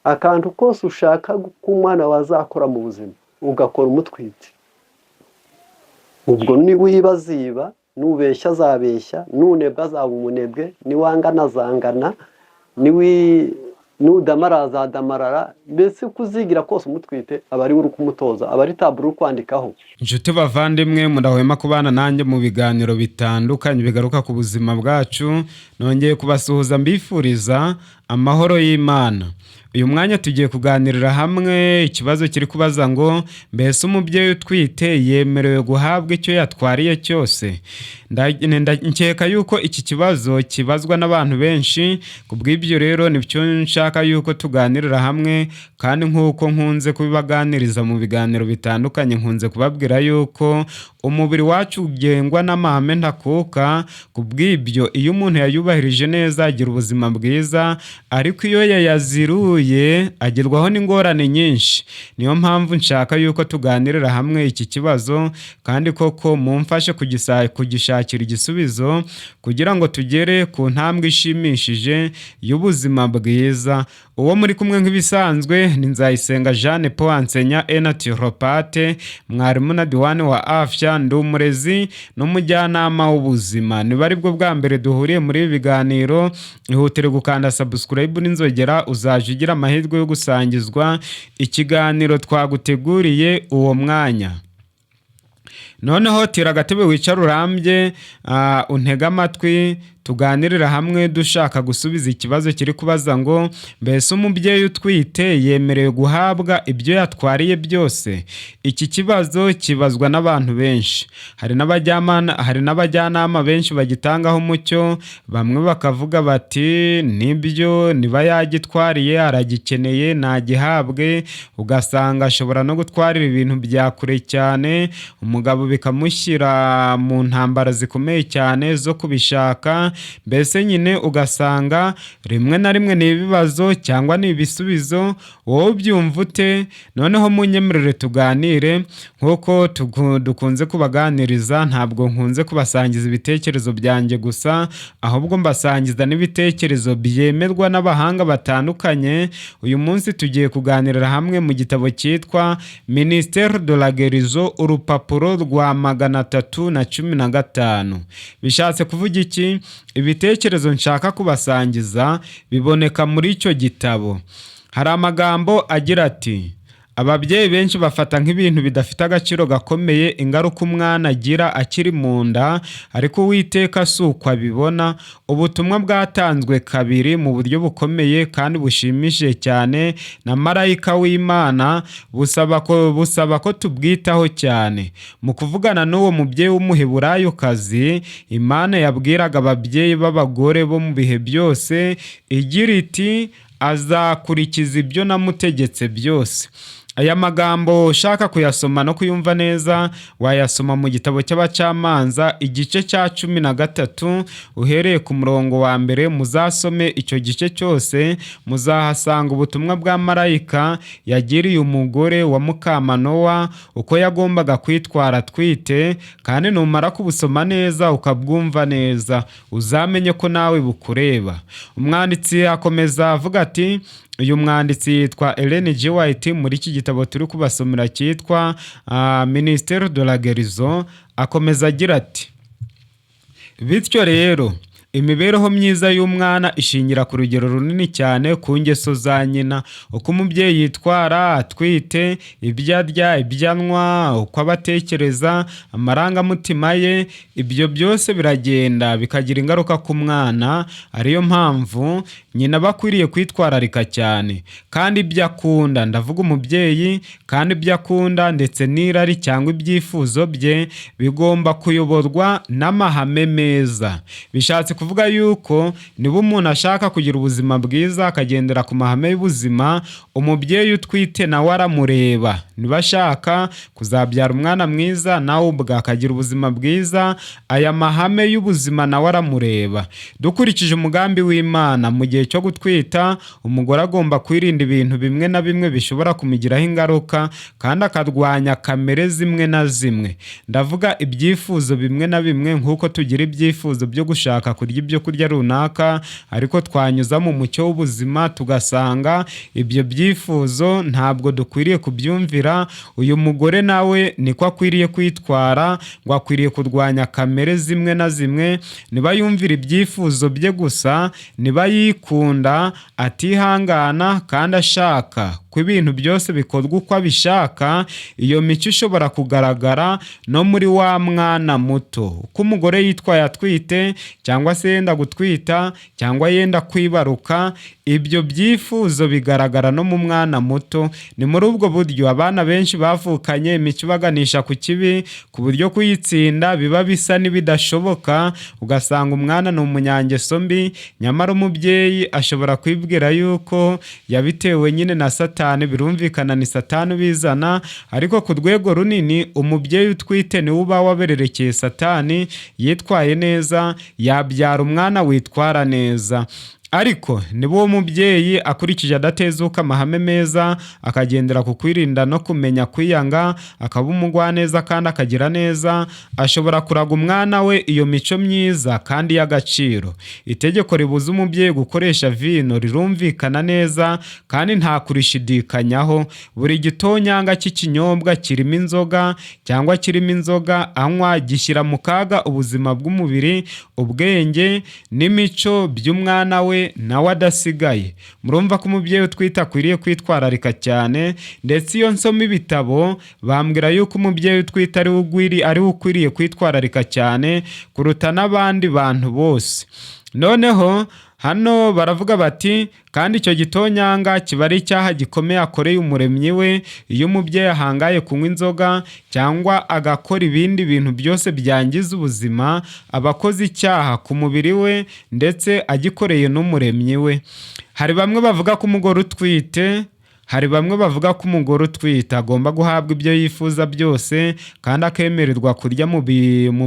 akantu kose ushaka ko umwana wazakora mu buzima ugakora umutwite, ubwo niwiba aziba, nubeshya azabeshya, nunebwa azaba umunebwe, niwangana azangana, nudamara azadamarara, mbese kuzigira kose umutwite aba ari uri kumutoza, aba ari taburo uri kwandikaho. Inshuti bavandimwe, murahwema kubana nanjye mu biganiro bitandukanye bigaruka ku buzima bwacu. Nongeye kubasuhuza mbifuriza amahoro y'Imana. Uyu mwanya tugiye kuganirira hamwe ikibazo kiri kubaza ngo mbese umubyeyi utwite yemerewe guhabwa icyo yatwariye cyose? Nkeka yuko iki kibazo kibazwa n'abantu benshi, kubw'ibyo rero nibyo nshaka yuko tuganirira hamwe, kandi nk'uko nkunze kubibaganiriza mu biganiro bitandukanye, nkunze kubabwira yuko umubiri wacu ugengwa n'amahame ntakuka. Kubw'ibyo iyo umuntu yayubahirije neza agira ubuzima bwiza, ariko iyo yayaziruye agerwaho n'ingorane nyinshi. Niyo mpamvu nshaka yuko tuganirira hamwe iki kibazo, kandi koko mumfashe kugishakira igisubizo kugira ngo tugere ku ntambwe ishimishije y'ubuzima bwiza. Uwo muri kumwe nk'ibisanzwe ni Nzayisenga Jeanne Paul Nsenya naturopathe, mwarimu na diwani wa afya, ndi umurezi n'umujyanama w'ubuzima. Niba ari bwo bwa mbere duhuriye muri ibi biganiro, ihutire gukanda subscribe n'inzogera, uzaje ugira amahirwe yo gusangizwa ikiganiro twaguteguriye uwo mwanya. Noneho tira agatebe wicara urambye, untega amatwi tuganirira hamwe dushaka gusubiza ikibazo kiri kubaza ngo mbese umubyeyi utwite yemerewe guhabwa ibyo yatwariye byose? Iki kibazo kibazwa n'abantu benshi. Hari n'abajyanama benshi bagitangaho umucyo. Bamwe bakavuga bati nibyo, niba yagitwariye aragikeneye nagihabwe. Ugasanga ashobora no gutwarira ibintu bya kure cyane, umugabo bikamushyira mu ntambara zikomeye cyane zo kubishaka. Mbese nyine ugasanga rimwe na rimwe ni ibibazo cyangwa ni ibisubizo. Wowe ubyumva ute? Noneho munyemerere tuganire nk'uko dukunze kubaganiriza. Ntabwo nkunze kubasangiza ibitekerezo byanjye gusa, ahubwo mbasangiza n'ibitekerezo byemerwa n'abahanga batandukanye. Uyu munsi tugiye kuganirira hamwe mu gitabo cyitwa Ministère de la Guérison, urupapuro rwa 315. Bishatse kuvuga iki? Ibitekerezo nshaka kubasangiza biboneka muri icyo gitabo. Hari amagambo agira ati: ababyeyi benshi bafata nk'ibintu bidafite agaciro gakomeye ingaruka umwana agira akiri mu nda, ariko Uwiteka si uko abibona. Ubutumwa bwatanzwe kabiri mu buryo bukomeye kandi bushimishije cyane na marayika w'Imana, busaba ko tubwitaho cyane. Mu kuvugana n'uwo mubyeyi w'umuheburayokazi, Imana yabwiraga ababyeyi b'abagore bo mu bihe byose igira iti azakurikiza ibyo namutegetse byose. Aya magambo ushaka kuyasoma no kuyumva neza wayasoma mu gitabo cy'Abacamanza igice cya 13 uhereye ku murongo wa mbere. Muzasome icyo gice cyose, muzahasanga ubutumwa bwa marayika yagiriye umugore wa Mukamanowa uko yagombaga kwitwara atwite, kandi numara kubusoma neza ukabwumva neza uzamenye ko nawe bukureba. Umwanditsi akomeza avuga ati, uyu mwanditsi yitwa Ellen G. White. Muri iki gitabo turi kubasomera cyitwa Ministère de la Guérison, akomeza agira ati: bityo rero imibereho myiza y'umwana ishingira ku rugero runini cyane ku ngeso za nyina. Uko umubyeyi yitwara atwite, ibyo arya, ibyo anywa, uko abatekereza, amarangamutima ye, ibyo byose biragenda bikagira ingaruka ku mwana. Ariyo mpamvu nyina bakwiriye kwitwararika cyane. Kandi ibyo akunda, ndavuga umubyeyi, kandi ibyo akunda ndetse n'irari cyangwa ibyifuzo bye bigomba kuyoborwa n'amahame meza. Bishatse kuvuga yuko niba umuntu ashaka kugira ubuzima bwiza akagendera ku mahame y'ubuzima, umubyeyi utwite nawe aramureba. Niba ashaka kuzabyara umwana mwiza nawe ubwe akagira ubuzima bwiza, aya mahame y'ubuzima nawe aramureba. Dukurikije umugambi w'Imana, mu gihe cyo gutwita umugore agomba kwirinda ibintu bimwe na bimwe bishobora kumugiraho ingaruka, kandi akarwanya kamere zimwe na zimwe. Ndavuga ibyifuzo bimwe na bimwe, nk'uko tugira ibyifuzo byo gushaka kurya kurya ibyo kurya runaka, ariko twanyuza mu mucyo w'ubuzima tugasanga ibyo byifuzo ntabwo dukwiriye kubyumvira. Uyu mugore nawe niko akwiriye kwitwara, ngo akwiriye kurwanya kamere zimwe na zimwe. Niba yumvira ibyifuzo bye gusa, niba yikunda atihangana kandi ashaka ko ibintu byose bikorwa uko abishaka, iyo mico ishobora kugaragara no muri wa mwana muto. Uko umugore yitwaye atwite cyangwa se yenda gutwita cyangwa yenda kwibaruka, ibyo byifuzo bigaragara no mu mwana muto. Ni muri ubwo buryo abana benshi bavukanye imico ibaganisha ku kibi, ku buryo kuyitsinda biba bisa n'ibidashoboka. Ugasanga umwana ni umunyangeso mbi, nyamara umubyeyi ashobora kwibwira yuko yabitewe nyine na Satani. Birumvikana ni Satani ubizana, ariko ku rwego runini umubyeyi utwite niwe uba wabererekeye Satani. Yitwaye neza yabyara umwana witwara neza. Ariko niba uwo mubyeyi akurikije adatezuka amahame meza, akagendera ku kwirinda no kumenya kwiyanga, akaba umugwaneza kandi akagira neza, ashobora kuraga umwana we iyo mico myiza kandi y'agaciro. Itegeko ribuza umubyeyi gukoresha vino rirumvikana neza kandi nta kurishidikanyaho. Buri gitonyanga cy'ikinyobwa kirimo inzoga cyangwa kirimo inzoga anywa gishyira mu kaga ubuzima bw'umubiri, ubwenge n'imico by'umwana we nawe adasigaye. Murumva ko umubyeyi utwite akwiriye kwitwararika cyane, ndetse iyo nsoma ibitabo bambwira yuko umubyeyi utwite ari we ukwiriye kwitwararika cyane kuruta n'abandi bantu bose. Noneho hano baravuga bati kandi icyo gitonyanga kiba ari icyaha gikomeye akoreye umuremyi we. Iyo umubyeyi ahangaye kunywa inzoga cyangwa agakora ibindi bintu byose byangiza ubuzima, aba akoze icyaha ku mubiri we ndetse agikoreye n'umuremyi we. Hari bamwe bavuga ko umugore utwite agomba guhabwa ibyo yifuza byose kandi akemererwa kurya mu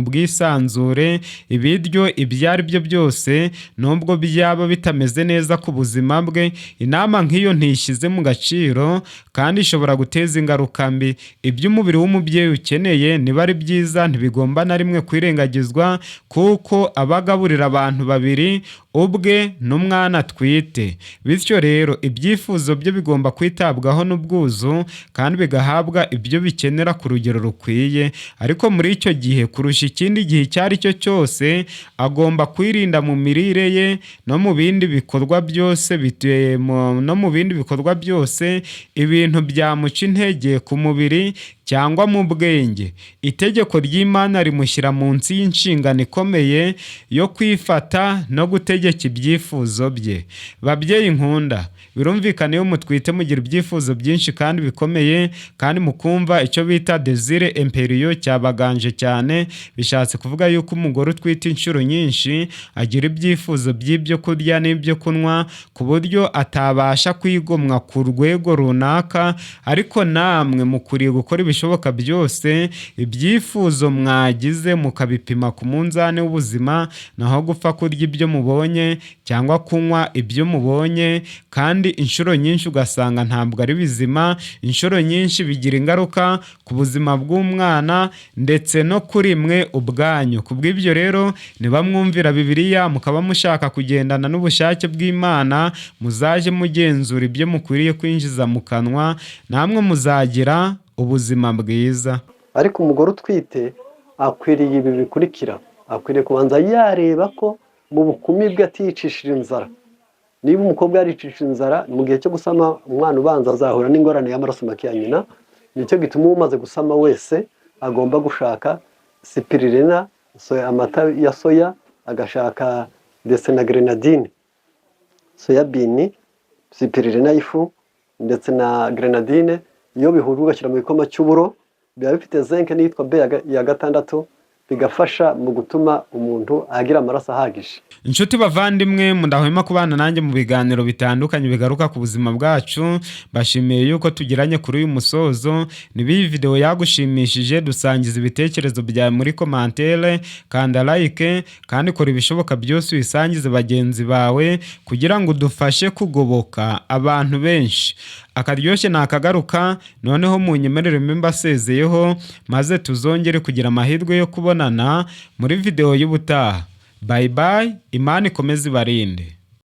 bwisanzure ibiryo ibyo ari byo byose, nubwo byaba bitameze neza ku buzima bwe. Inama nk'iyo ntishyize mu gaciro kandi ishobora guteza ingaruka mbi. Ibyo umubiri w'umubyeyi ukeneye niba ari byiza ntibigomba na rimwe kwirengagizwa, kuko aba agaburira abantu babiri, ubwe n'umwana atwite. Bityo rero ibyifuzo bye bigomba kwitabwaho n'ubwuzu kandi bigahabwa ibyo bikenera ku rugero rukwiye. Ariko muri icyo gihe kurusha ikindi gihe icyo ari cyo cyose, agomba kwirinda mu mirire ye no mu bindi bikorwa byose ibintu byamuca intege ku mubiri cyangwa mu bwenge. Itegeko ry'Imana rimushyira munsi y'inshingano ikomeye yo kwifata no gutegeka ibyifuzo bye. Babyeyi nkunda, birumvikana iyo mutwite mugira ibyifuzo byinshi kandi bikomeye, kandi mukumva icyo bita desire imperieux cyabaganje cyane. Bishatse kuvuga yuko umugore utwite inshuro nyinshi agira ibyifuzo by'ibyo kurya n'ibyo kunywa ku buryo atabasha kwigomwa ku rwego runaka. Ariko namwe mukwiriye gukora ibishoboka byose ibyifuzo mwagize mukabipima ku munzani w'ubuzima, naho gupfa kurya ibyo mubonye cyangwa kunywa ibyo mubonye. Kandi inshuro nyinshi ugasanga ntabwo ari bizima. Inshuro nyinshi bigira ingaruka ku buzima bw'umwana ndetse no kuri mwe ubwanyu. Kubw'ibyo rero niba mwumvira Bibiliya mukaba mushaka kugendana n'ubushake bw'Imana, muzaje mugenzura ibyo mukwiriye kwinjiza mu kanwa, namwe muzagira ubuzima bwiza. Ariko umugore utwite akwiriye ibi bikurikira. Akwiriye kubanza yareba ko mu bukumi bwe atiyicishije inzara. Niba umukobwa yaricishije inzara mu gihe cyo gusama, umwana ubanza azahura n'ingorane y'amaraso make ya nyina. Nicyo gituma umaze gusama wese agomba gushaka spiruline, amata ya soya, agashaka ndetse na grenadine, soya bean, spiruline y'ifu ndetse na grenadine. Iyo bihujwe ugashyira mu gikoma cy'uburo, biba bifite zinc n'iyitwa B ya gatandatu, bigafasha mu gutuma umuntu agira amaraso ahagije. Inshuti bavandimwe, mundahwema kubana nanjye mu biganiro bitandukanye bigaruka ku buzima bwacu. Bashimiye yuko tugiranye kuri uyu musozo. Niba iyi video yagushimishije, dusangiza ibitekerezo byawe muri commentaire, kanda like kandi kora ibishoboka byose ubisangize bagenzi bawe kugira ngo udufashe kugoboka abantu benshi. Akaryoshye nakagaruka. Noneho munyemerere mbasezeyeho, maze tuzongere kugira amahirwe yo kubonana muri video y'ubutaha. bayi bayi, Imana ikomeze ibarinde.